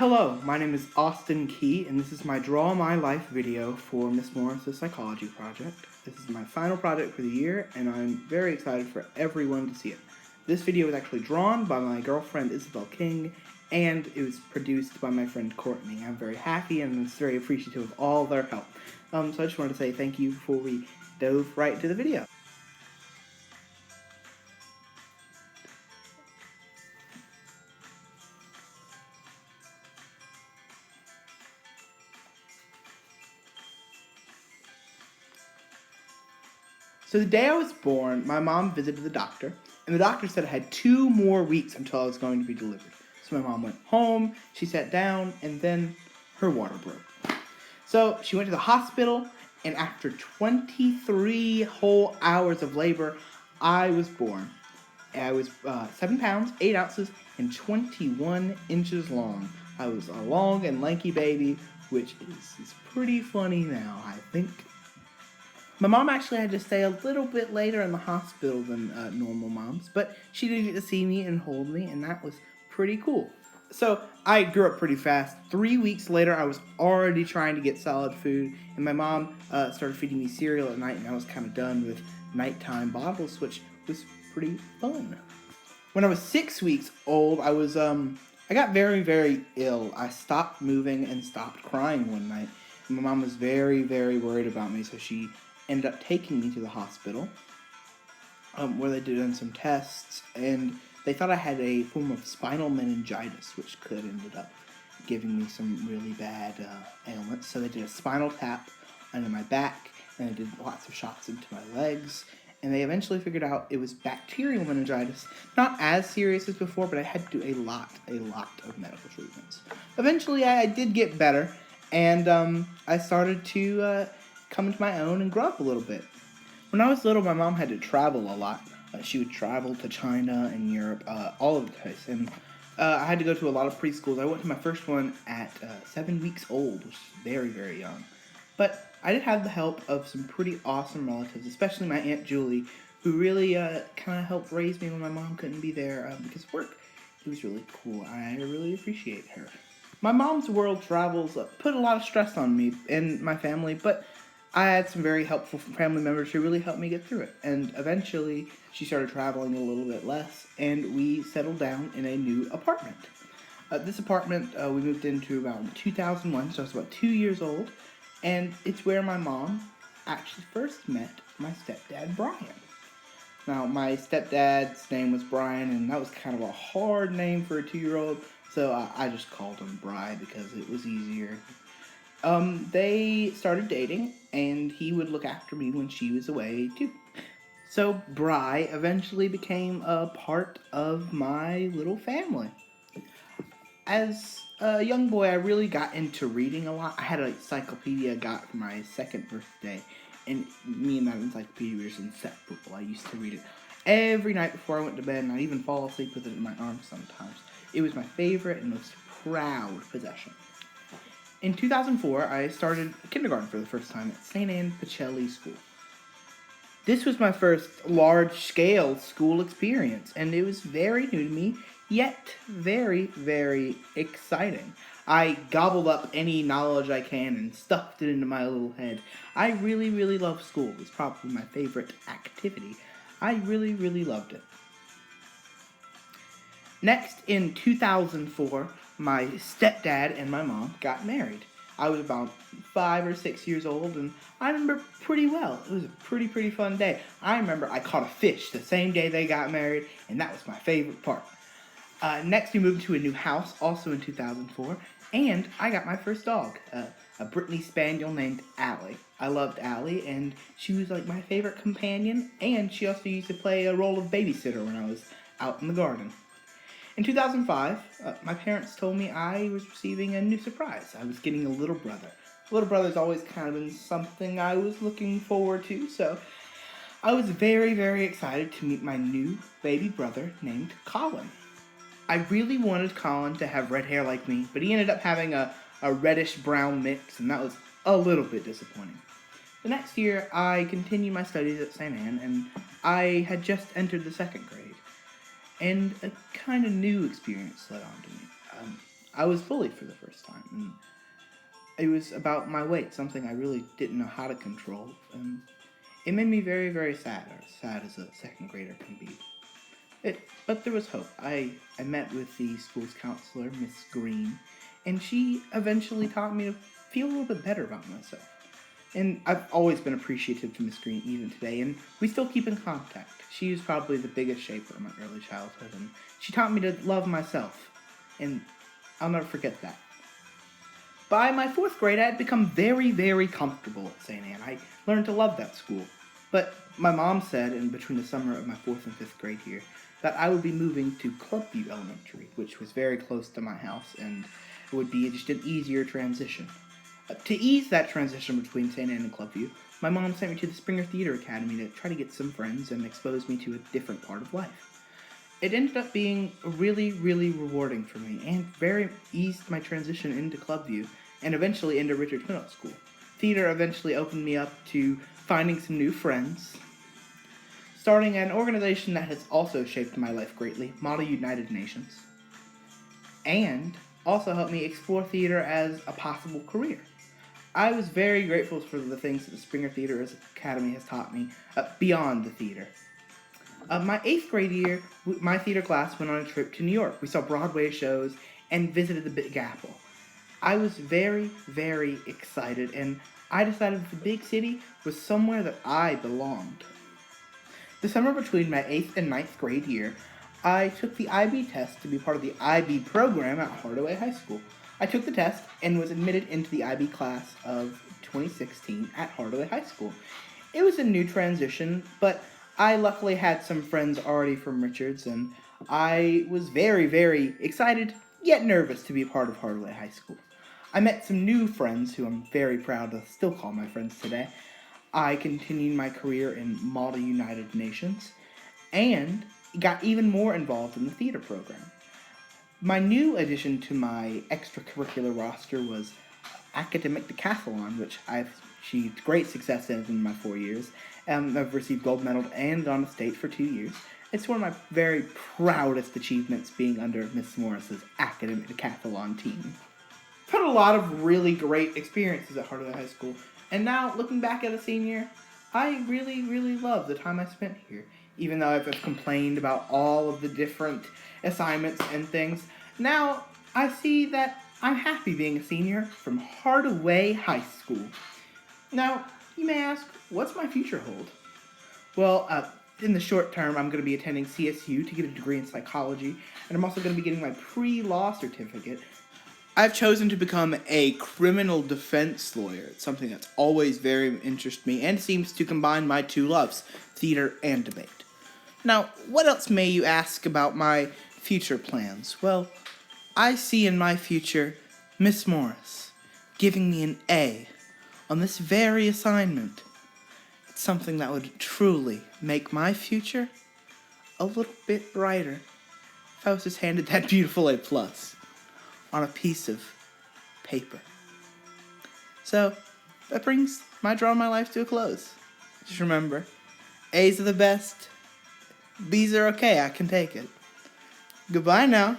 Hello, my name is Austin Key, and this is my Draw My Life video for Miss Morris's Psychology project. This is my final project for the year, and I'm very excited for everyone to see it. This video was actually drawn by my girlfriend Isabel King, and it was produced by my friend Courtney. I'm very happy and I'm very appreciative of all their help. So I just wanted to say thank you before we dove right into the video. So the day I was born, my mom visited the doctor, and the doctor said I had 2 more weeks until I was going to be delivered. So my mom went home, she sat down, and then her water broke. So she went to the hospital, and after 23 whole hours of labor, I was born. I was 7 pounds, 8 ounces, and 21 inches long. I was a long and lanky baby, which is pretty funny now, I think. My mom actually had to stay a little bit later in the hospital than normal moms, but she did get to see me and hold me, and that was pretty cool. So I grew up pretty fast. 3 weeks later, I was already trying to get solid food, and my mom started feeding me cereal at night, and I was kind of done with nighttime bottles, which was pretty fun. When I was 6 weeks old, I got very, very ill. I stopped moving and stopped crying one night. And my mom was very, very worried about me, so she ended up taking me to the hospital, where they did some tests, and they thought I had a form of spinal meningitis, which could ended up giving me some really bad ailments. So they did a spinal tap under my back, and they did lots of shots into my legs, and they eventually figured out it was bacterial meningitis. Not as serious as before, but I had to do a lot of medical treatments. Eventually, I did get better, and I started to come into my own and grow up a little bit. When I was little, my mom had to travel a lot. She would travel to China and Europe all over the place, and I had to go to a lot of preschools. I went to my first one at 7 weeks old, which is very, very young. But I did have the help of some pretty awesome relatives, especially my Aunt Julie, who really kind of helped raise me when my mom couldn't be there because of work. It was really cool. I really appreciate her. My mom's world travels put a lot of stress on me and my family, but I had some very helpful family members who really helped me get through it. And eventually, she started traveling a little bit less, and we settled down in a new apartment. This apartment we moved into about 2001, so I was about 2 years old, and it's where my mom actually first met my stepdad, Brian. Now, my stepdad's name was Brian, and that was kind of a hard name for a 2-year-old, so I just called him Bri because it was easier. They started dating, and he would look after me when she was away, too. So, Bri eventually became a part of my little family. As a young boy, I really got into reading a lot. I had an encyclopedia I got for my 2nd birthday, and me and that encyclopedia were just inseparable. I used to read it every night before I went to bed, and I'd even fall asleep with it in my arms sometimes. It was my favorite and most proud possession. In 2004, I started kindergarten for the first time at St. Anne Pacelli School. This was my first large-scale school experience, and it was very new to me, yet very, very exciting. I gobbled up any knowledge I can and stuffed it into my little head. I really, really love school. It was probably my favorite activity. I really, really loved it. Next, in 2004, my stepdad and my mom got married. I was about 5 or 6 years old, and I remember pretty well. It was a pretty fun day. I remember I caught a fish the same day they got married, and that was my favorite part. Next, we moved to a new house, also in 2004, and I got my first dog, a Brittany Spaniel named Allie. I loved Allie, and she was like my favorite companion, and she also used to play a role of babysitter when I was out in the garden. In 2005, my parents told me I was receiving a new surprise. I was getting a little brother. A little brother's always kind of been something I was looking forward to, so I was very, very excited to meet my new baby brother named Colin. I really wanted Colin to have red hair like me, but he ended up having a reddish-brown mix, and that was a little bit disappointing. The next year, I continued my studies at St. Anne, and I had just entered the 2nd grade. And a kind of new experience led on to me. I was bullied for the first time, and it was about my weight, something I really didn't know how to control, and it made me very, very sad, or sad as a second grader can be. But there was hope. I met with the school's counselor, Miss Green, and she eventually taught me to feel a little bit better about myself. And I've always been appreciative to Miss Green even today, and we still keep in contact. She was probably the biggest shaper of my early childhood, and she taught me to love myself, and I'll never forget that. By my fourth grade, I had become very, very comfortable at St. Anne. I learned to love that school. But my mom said, in between the summer of my fourth and fifth grade here, that I would be moving to Clubview Elementary, which was very close to my house, and it would be just an easier transition. To ease that transition between St. Anne and Clubview, my mom sent me to the Springer Theater Academy to try to get some friends and expose me to a different part of life. It ended up being really, really rewarding for me, and very eased my transition into Clubview, and eventually into Richards Middle School. Theater eventually opened me up to finding some new friends, starting an organization that has also shaped my life greatly, Model United Nations, and also helped me explore theater as a possible career. I was very grateful for the things that the Springer Theater Academy has taught me beyond the theater. My 8th grade year, my theater class went on a trip to New York. We saw Broadway shows and visited the Big Apple. I was very, very excited, and I decided that the big city was somewhere that I belonged. The summer between my 8th and 9th grade year, I took the IB test to be part of the IB program at Hardaway High School. I took the test and was admitted into the IB class of 2016 at Hardaway High School. It was a new transition, but I luckily had some friends already from Richards, and I was very, very excited, yet nervous to be a part of Hardaway High School. I met some new friends who I'm very proud to still call my friends today. I continued my career in Model United Nations, and got even more involved in the theater program. My new addition to my extracurricular roster was academic decathlon, which I've achieved great success in my 4 years. I've received gold medal and gone to state for 2 years. It's one of my very proudest achievements being under Miss Morris's academic decathlon team. I've had a lot of really great experiences at Hardaway High School, and now looking back at a senior, I really, really love the time I spent here. Even though I've complained about all of the different assignments and things, now I see that I'm happy being a senior from Hardaway High School. Now, you may ask, what's my future hold? Well, in the short term, I'm going to be attending CSU to get a degree in psychology, and I'm also going to be getting my pre-law certificate. I've chosen to become a criminal defense lawyer. It's something that's always very interested me and seems to combine my two loves, theater and debate. Now, what else may you ask about my future plans? Well, I see in my future Miss Morris giving me an A on this very assignment. It's something that would truly make my future a little bit brighter if I was just handed that beautiful A+ on a piece of paper. So, that brings my Draw My Life to a close. Just remember, A's are the best, B's are okay, I can take it. Goodbye now.